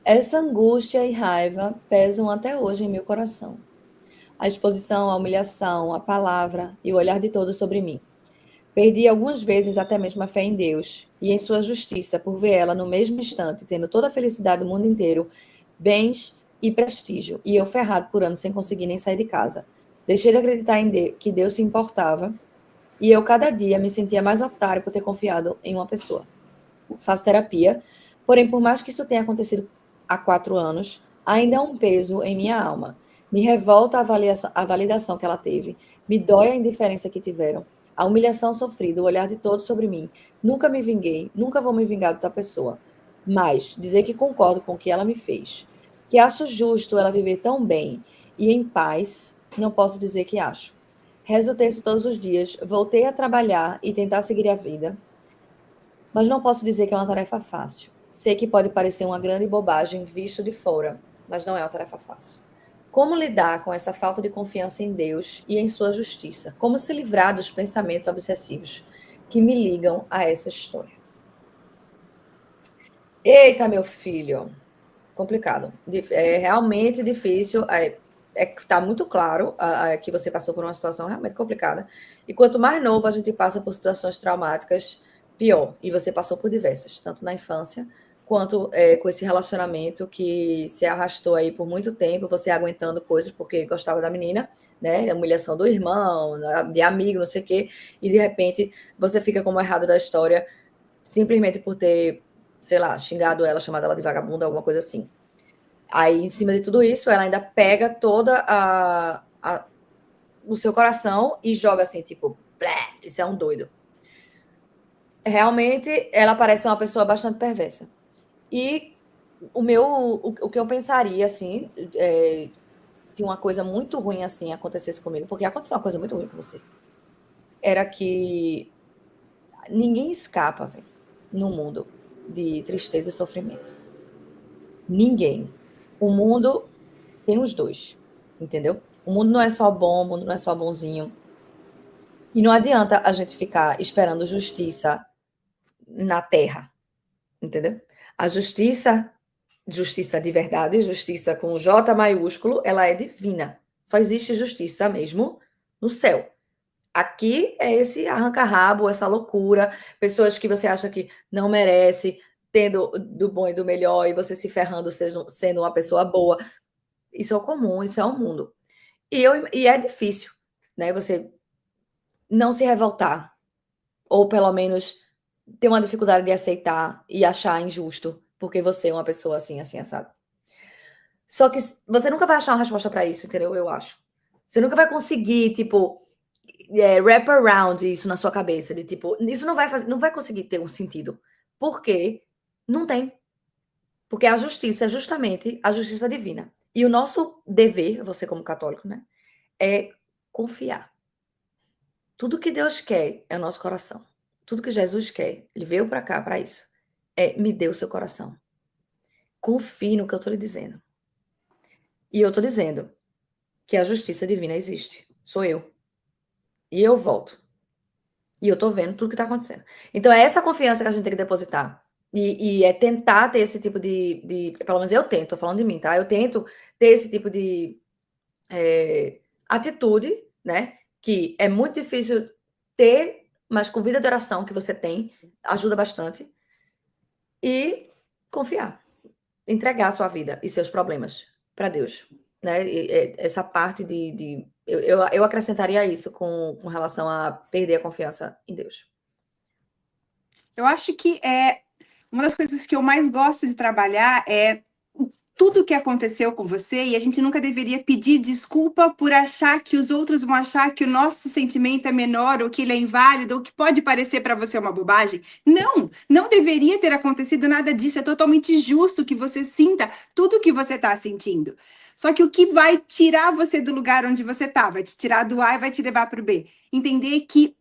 Essa angústia e raiva pesam até hoje em meu coração. A exposição à humilhação, a palavra e o olhar de todos sobre mim. Perdi algumas vezes até mesmo a fé em Deus e em sua justiça por ver ela no mesmo instante, tendo toda a felicidade do mundo inteiro, bens e prestígio, e eu ferrado por anos sem conseguir nem sair de casa. Deixei de acreditar que Deus se importava e eu cada dia me sentia mais otário por ter confiado em uma pessoa. Faço terapia, porém, por mais que isso tenha acontecido há 4 anos, ainda é um peso em minha alma. Me revolta a validação que ela teve, me dói a indiferença que tiveram, a humilhação sofrida, o olhar de todos sobre mim. Nunca me vinguei, nunca vou me vingar da pessoa. Mas dizer que concordo com o que ela me fez, que acho justo ela viver tão bem e em paz, não posso dizer que acho. Rezo o terço todos os dias, voltei a trabalhar e tentar seguir a vida, mas não posso dizer que é uma tarefa fácil. Sei que pode parecer uma grande bobagem visto de fora, mas não é uma tarefa fácil. Como lidar com essa falta de confiança em Deus e em sua justiça? Como se livrar dos pensamentos obsessivos que me ligam a essa história? Eita, meu filho, complicado. É realmente difícil. Tá muito claro que você passou por uma situação realmente complicada. E quanto mais novo a gente passa por situações traumáticas, pior. E você passou por diversas, tanto na infância quanto com esse relacionamento que se arrastou aí por muito tempo, você aguentando coisas porque gostava da menina, né? A humilhação do irmão, de amigo, não sei o quê, e de repente você fica como errado da história simplesmente por ter, sei lá, xingado ela, chamado ela de vagabunda, alguma coisa assim. Aí, em cima de tudo isso, ela ainda pega toda o seu coração e joga assim, tipo, blé, isso é um doido. Realmente, ela parece uma pessoa bastante perversa. E o que eu pensaria, assim, se uma coisa muito ruim assim acontecesse comigo, porque aconteceu uma coisa muito ruim com você, era que ninguém escapa, velho, no mundo de tristeza e sofrimento. Ninguém. O mundo tem os dois, entendeu? O mundo não é só bom, o mundo não é só bonzinho. E não adianta a gente ficar esperando justiça na terra, entendeu? A justiça, justiça de verdade, justiça com J maiúsculo, ela é divina. Só existe justiça mesmo no céu. Aqui é esse arranca-rabo, essa loucura, pessoas que você acha que não merece, tendo do bom e do melhor, e você se ferrando sendo uma pessoa boa. Isso é o comum, isso é o mundo. E é difícil, né? Você não se revoltar, ou pelo menos ter uma dificuldade de aceitar e achar injusto, porque você é uma pessoa assim, assim, assado. Só que você nunca vai achar uma resposta para isso, entendeu? Eu acho. Você nunca vai conseguir, tipo, wrap around isso na sua cabeça, de tipo, isso não vai conseguir ter um sentido. Porque não tem. Porque a justiça é justamente a justiça divina. E o nosso dever, você como católico, né, é confiar. Tudo que Deus quer é o nosso coração. Tudo que Jesus quer, ele veio para cá para isso. Me dê o seu coração. Confie no que eu estou lhe dizendo. E eu estou dizendo que a justiça divina existe. Sou eu. E eu volto. E eu estou vendo tudo que está acontecendo. Então, é essa confiança que a gente tem que depositar. E é tentar ter esse tipo de. Pelo menos eu tento, estou falando de mim, tá? Eu tento ter esse tipo de atitude, né? Que é muito difícil ter, mas com vida de oração que você tem, ajuda bastante. E confiar, entregar a sua vida e seus problemas para Deus, né? Essa parte eu acrescentaria isso com relação a perder a confiança em Deus. Eu acho que uma das coisas que eu mais gosto de trabalhar é tudo que aconteceu com você, e a gente nunca deveria pedir desculpa por achar que os outros vão achar que o nosso sentimento é menor, ou que ele é inválido, ou que pode parecer para você uma bobagem. Não, não deveria ter acontecido nada disso. É totalmente justo que você sinta tudo que você está sentindo. Só que o que vai tirar você do lugar onde você está, vai te tirar do A e vai te levar para o B. Entender que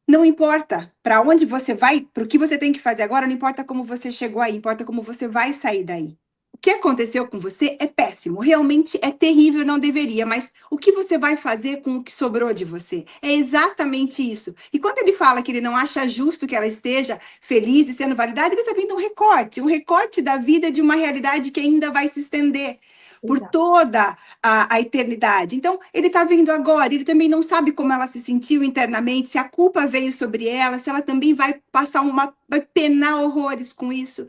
não importa para onde você vai, para o que você tem que fazer agora, não importa como você chegou aí, importa como você vai sair daí. o que aconteceu com você é péssimo, realmente é terrível, não deveria, mas o que você vai fazer com o que sobrou de você? É exatamente isso. E quando ele fala que ele não acha justo que ela esteja feliz e sendo validada, ele está vendo um recorte da vida de uma realidade que ainda vai se estender por Exato. toda a eternidade. Então, ele está vendo agora, ele também não sabe como ela se sentiu internamente, se a culpa veio sobre ela, se ela também vai vai penar horrores com isso.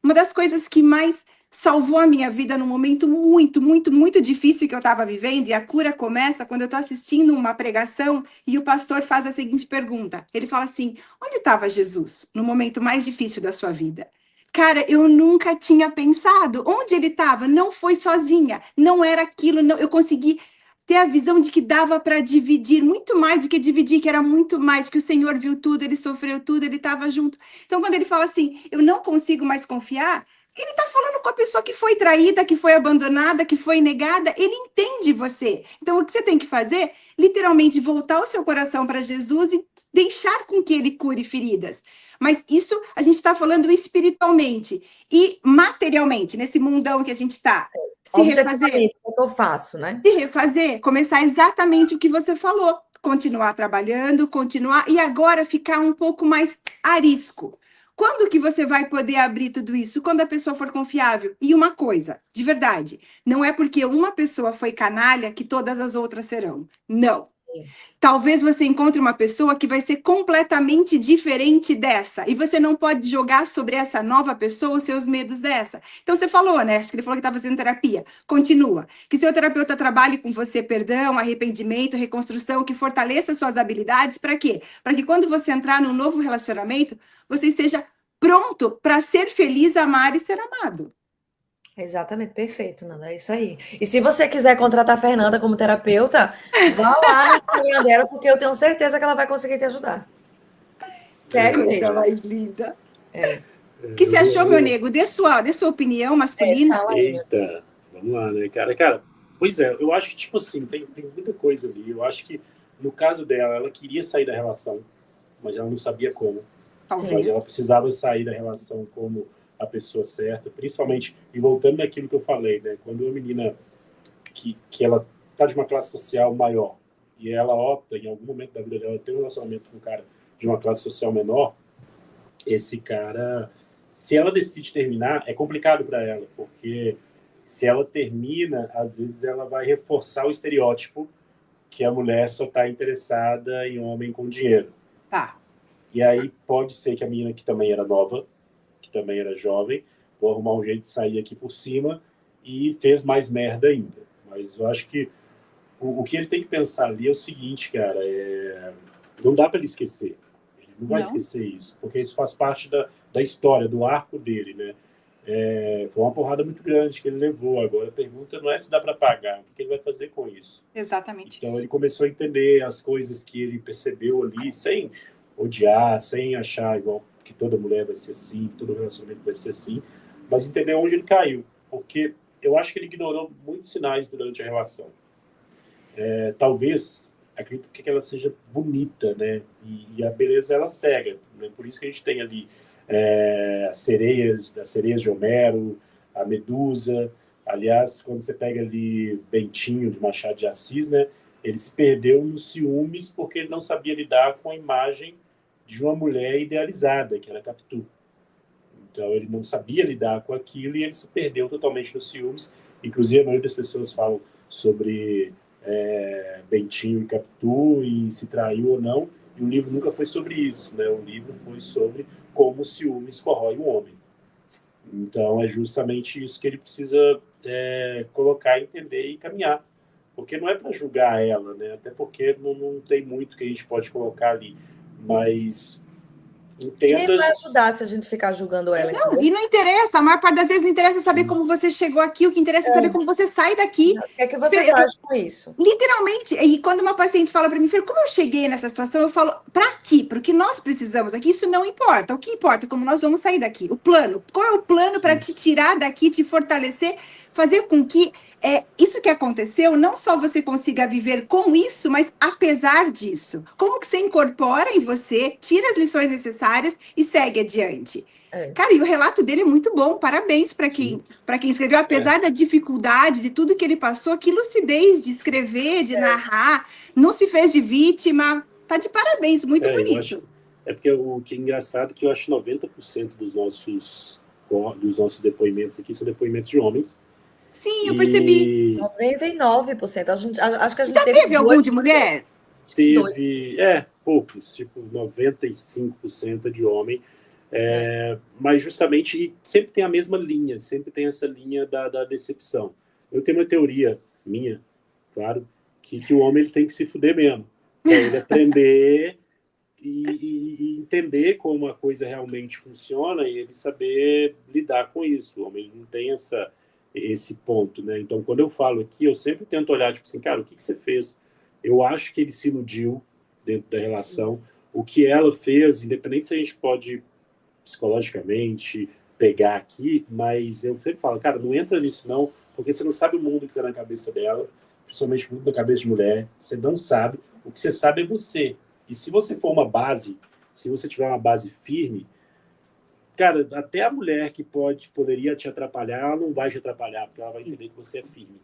Uma das coisas que mais salvou a minha vida num momento muito, muito, muito difícil que eu estava vivendo, e a cura começa quando eu estou assistindo uma pregação e o pastor faz a seguinte pergunta. Ele fala assim: onde estava Jesus no momento mais difícil da sua vida? Cara, eu nunca tinha pensado. Onde ele estava? Não foi sozinha. Não era aquilo. Não, eu consegui ter a visão de que dava para dividir muito mais do que dividir, que era muito mais, que o Senhor viu tudo, ele sofreu tudo, ele estava junto. Então, quando ele fala assim, eu não consigo mais confiar, ele está falando com a pessoa que foi traída, que foi abandonada, que foi negada, ele entende você. Então, o que você tem que fazer? Literalmente, voltar o seu coração para Jesus e deixar com que ele cure feridas. Mas isso a gente está falando espiritualmente e materialmente, nesse mundão que a gente está. Se refazer. Objetivamente, o que eu faço, né? Se refazer, começar exatamente o que você falou. Continuar trabalhando, continuar, e agora ficar um pouco mais arisco. Quando que você vai poder abrir tudo isso? Quando a pessoa for confiável. E uma coisa, de verdade, não é porque uma pessoa foi canalha que todas as outras serão. Não. Talvez você encontre uma pessoa que vai ser completamente diferente dessa, e você não pode jogar sobre essa nova pessoa os seus medos dessa. Então você falou, né? Acho que ele falou que estava fazendo terapia. Continua. Que seu terapeuta trabalhe com você perdão, arrependimento, reconstrução, que fortaleça suas habilidades. Para quê? Para que quando você entrar num novo relacionamento, você esteja pronto para ser feliz, amar e ser amado. Exatamente, perfeito, Nanda, é isso aí. E se você quiser contratar a Fernanda como terapeuta, vá lá no Instagram dela, porque eu tenho certeza que ela vai conseguir te ajudar. Sério Coisa mesmo. mais linda. É. O que você achou, meu nego? Dê sua opinião masculina. Fala aí, Eita, vamos lá, né, cara? Cara, pois é, eu acho que, tipo assim, tem muita coisa ali. Eu acho que, no caso dela, ela queria sair da relação, mas ela não sabia como. Talvez. Mas ela precisava sair da relação como a pessoa certa, principalmente, e voltando naquilo que eu falei, né? Quando uma menina que ela tá de uma classe social maior e ela opta, em algum momento da vida dela, ter um relacionamento com um cara de uma classe social menor, esse cara, se ela decide terminar, é complicado para ela, porque se ela termina, às vezes ela vai reforçar o estereótipo que a mulher só está interessada em homem com dinheiro. Tá. E aí pode ser que a menina que também era nova, que também era jovem, vou arrumar um jeito de sair aqui por cima e fez mais merda ainda. Mas eu acho que o que ele tem que pensar ali é o seguinte, cara, não dá para ele esquecer. Ele não vai esquecer isso, porque isso faz parte da história, do arco dele, né? Foi uma porrada muito grande que ele levou. Agora a pergunta não é se dá para pagar, o que ele vai fazer com isso. Exatamente. Então ele começou a entender as coisas que ele percebeu ali, sem odiar, sem achar igual que toda mulher vai ser assim, que todo relacionamento vai ser assim, mas entender onde ele caiu, porque eu acho que ele ignorou muitos sinais durante a relação. Talvez, acredito que ela seja bonita, né? E a beleza ela cega, né? Por isso que a gente tem ali as sereias de Homero, a Medusa. Aliás, quando você pega ali Bentinho de Machado de Assis, né? Ele se perdeu nos ciúmes porque ele não sabia lidar com a imagem de uma mulher idealizada, que era Capitu. Então, ele não sabia lidar com aquilo e ele se perdeu totalmente nos ciúmes. Inclusive, a maioria das pessoas falam sobre Bentinho e Capitu e se traiu ou não. E o livro nunca foi sobre isso, né? O livro foi sobre como o ciúmes corrói o homem. Então, é justamente isso que ele precisa colocar, entender e caminhar. Porque não é para julgar ela, né? Até porque não tem muito que a gente pode colocar ali. Mas entenda. E nem vai ajudar se a gente ficar julgando ela. Não, e não interessa, a maior parte das vezes não interessa saber como você chegou aqui, o que interessa é saber como você sai daqui. O que é que você faz com isso? Literalmente, e quando uma paciente fala para mim, Fer, como eu cheguei nessa situação, eu falo, para aqui, para o que nós precisamos aqui, isso não importa. O que importa é como nós vamos sair daqui. O plano, qual é o plano para te tirar daqui, te fortalecer, fazer com que isso que aconteceu, não só você consiga viver com isso, mas apesar disso. Como que você incorpora em você, tira as lições necessárias desnecessárias e segue adiante. É. Cara, e o relato dele é muito bom, parabéns para quem escreveu, apesar da dificuldade, de tudo que ele passou, que lucidez de escrever, de narrar, não se fez de vítima, tá de parabéns, muito bonito. Eu acho, porque o que é engraçado é que eu acho que 90% dos nossos depoimentos aqui são depoimentos de homens. Sim, eu percebi. 99%. Acho que a gente Já teve algum de mulher? Teve, poucos, tipo 95% é de homem. Mas justamente, e sempre tem a mesma linha, sempre tem essa linha da decepção. Eu tenho uma teoria minha, claro, que o homem ele tem que se fuder mesmo, para ele aprender e entender como a coisa realmente funciona e ele saber lidar com isso. O homem não tem esse ponto, né? Então, quando eu falo aqui, eu sempre tento olhar, tipo assim, cara, o que você fez? Eu acho que ele se iludiu dentro da relação. Sim. O que ela fez, independente se a gente pode psicologicamente pegar aqui, mas eu sempre falo, cara, não entra nisso não, porque você não sabe o mundo que está na cabeça dela, principalmente o mundo da cabeça de mulher, você não sabe, o que você sabe é você. E se você for uma base, se você tiver uma base firme, cara, até a mulher que poderia te atrapalhar, ela não vai te atrapalhar, porque ela vai entender que você é firme.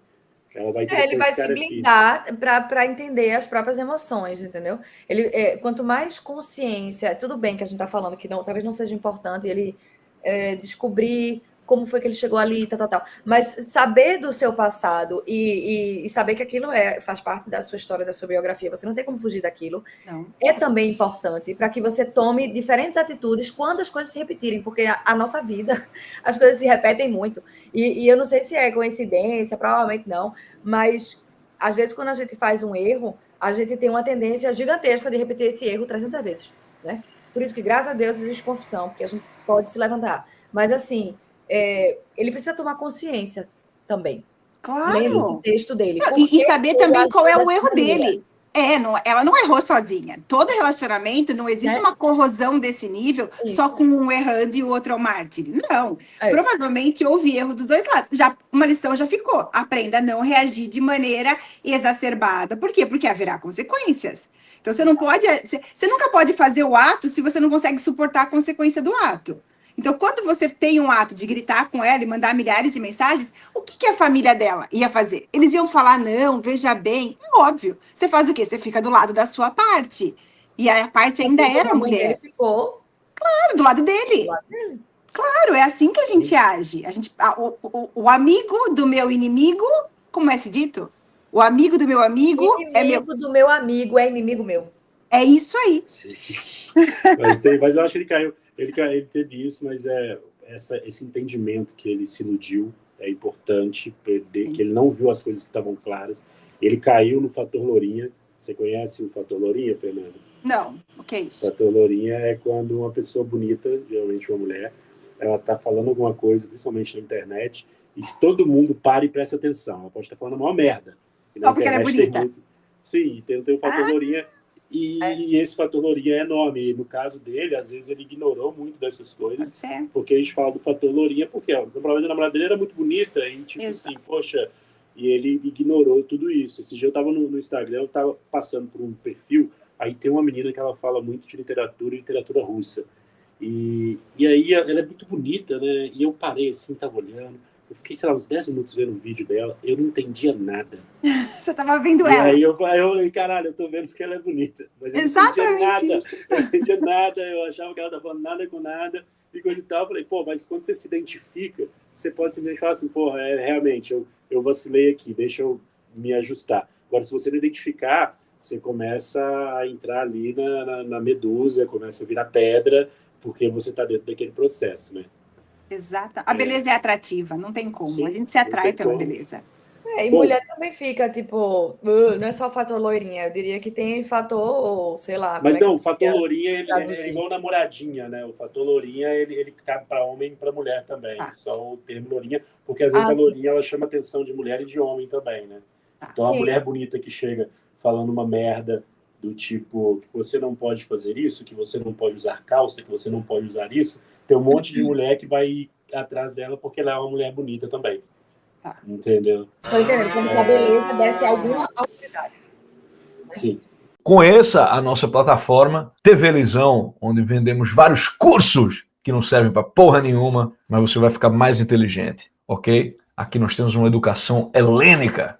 Ela vai ele vai se blindar para entender as próprias emoções, entendeu? Quanto mais consciência, tudo bem que a gente está falando que não, talvez não seja importante ele descobrir como foi que ele chegou ali, tal. Mas saber do seu passado e saber que aquilo faz parte da sua história, da sua biografia, você não tem como fugir daquilo, é também importante para que você tome diferentes atitudes quando as coisas se repetirem, porque a nossa vida, as coisas se repetem muito. E eu não sei se é coincidência, provavelmente não, mas às vezes quando a gente faz um erro, a gente tem uma tendência gigantesca de repetir esse erro 300 vezes, né? Por isso que, graças a Deus, existe confissão, porque a gente pode se levantar. Mas, assim, ele precisa tomar consciência também. Claro. Lendo esse texto dele. E saber também qual é o erro dele. Ela não errou sozinha. Todo relacionamento, não existe uma corrosão desse nível só com um errando e o outro é o mártir. Não. Provavelmente houve erro dos dois lados. Uma lição já ficou. Aprenda a não reagir de maneira exacerbada. Por quê? Porque haverá consequências. Então, você nunca pode fazer o ato se você não consegue suportar a consequência do ato. Então, quando você tem um ato de gritar com ela e mandar milhares de mensagens, o que a família dela ia fazer? Eles iam falar, não, veja bem. Óbvio. Você faz o quê? Você fica do lado da sua parte. E a parte ainda era a mulher. Ele ficou... Claro, do lado dele. Claro, é assim que a gente age. O amigo do meu inimigo, como é se dito? O amigo do meu amigo inimigo do meu amigo é inimigo meu. É isso aí. Mas eu acho que ele caiu. Ele teve isso, mas esse entendimento que ele se iludiu é importante, que ele não viu as coisas que estavam claras. Ele caiu no fator Lourinha. Você conhece o fator Lourinha, Fernanda? Não, o que é isso? O fator Lourinha é quando uma pessoa bonita, geralmente uma mulher, ela está falando alguma coisa, principalmente na internet, e se todo mundo para e presta atenção. Ela pode estar falando uma merda. Só porque ela é bonita. Sim, tem o fator Lourinha. E esse fator Lourinha é enorme. E no caso dele, às vezes ele ignorou muito dessas coisas. Porque a gente fala do fator Lourinha, porque provavelmente a namorada dele era muito bonita. E tipo assim, poxa, e ele ignorou tudo isso. Esse dia eu tava no Instagram, eu tava passando por um perfil, aí tem uma menina que ela fala muito de literatura russa. E aí ela é muito bonita, né? E eu parei assim, tava olhando. Eu fiquei, sei lá, uns 10 minutos vendo o vídeo dela, eu não entendia nada. Você tava vendo ela. E aí eu falei, caralho, eu tô vendo porque ela é bonita. Mas eu não entendia nada. Eu não entendia nada, eu achava que ela tava falando nada com nada, e coisa e tal. Eu falei, mas quando você se identifica, você pode simplesmente falar assim, realmente, eu vacilei aqui, deixa eu me ajustar. Agora, se você não identificar, você começa a entrar ali na medusa, começa a virar pedra, porque você tá dentro daquele processo, né? Exato. A beleza é atrativa, não tem como. Sim, a gente se atrai pela beleza. E mulher também fica, tipo, não é só o fator loirinha, eu diria que tem fator, sei lá... Mas não, o fator lourinha, ele é igual namoradinha, né? O fator lourinha, ele cabe para homem e para mulher também, só o termo lourinha, porque às vezes a lourinha, ela chama atenção de mulher e de homem também, né? Então, a mulher bonita que chega falando uma merda do tipo, que você não pode fazer isso, que você não pode usar calça, que você não pode usar isso, tem um monte de mulher que vai ir atrás dela porque ela é uma mulher bonita também. Entendeu? Tô entendendo, como se a beleza desse alguma autoridade. Sim. Conheça a nossa plataforma TV Lisão, onde vendemos vários cursos que não servem para porra nenhuma, mas você vai ficar mais inteligente, ok? Aqui nós temos uma educação helênica.